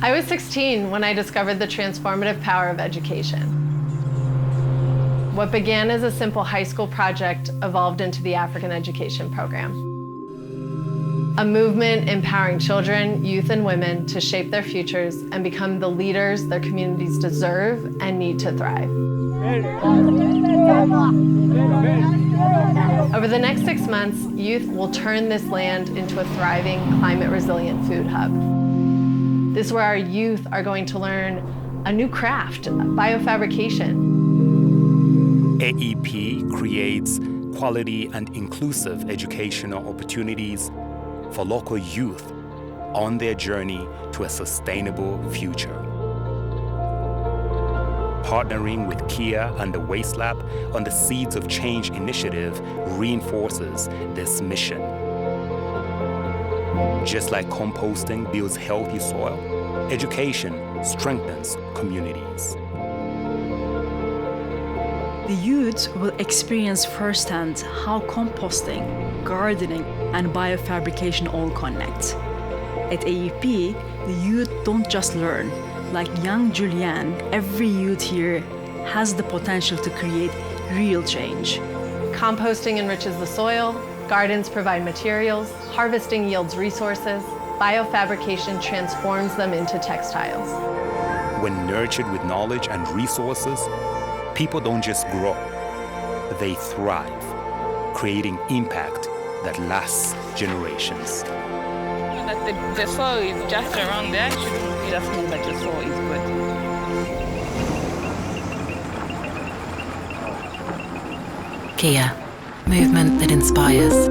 I was 16 when I discovered the transformative power of education. What began as a simple high school project evolved into the African Education Program. A movement empowering children, youth, and women to shape their futures and become the leaders their communities deserve and need to thrive. Over the next 6 months, youth will turn this land into a thriving, climate-resilient food hub. This is where our youth are going to learn a new craft, bio-fabrication. AEP creates quality and inclusive educational opportunities for local youth on their journey to a sustainable future. Partnering with Kia and the Waste Lab on the Seeds of Change initiative reinforces this mission. Just like composting builds healthy soil, education strengthens communities. The youth will experience firsthand how composting, gardening, and biofabrication all connect. At AEP, the youth don't just learn. Like young Julianne, every youth here has the potential to create real change. Composting enriches the soil, gardens provide materials, harvesting yields resources, biofabrication transforms them into textiles. When nurtured with knowledge and resources, people don't just grow, they thrive, creating impact that lasts generations. That the soil is just around there, should just know that the soil is good. Kia, movement that inspires.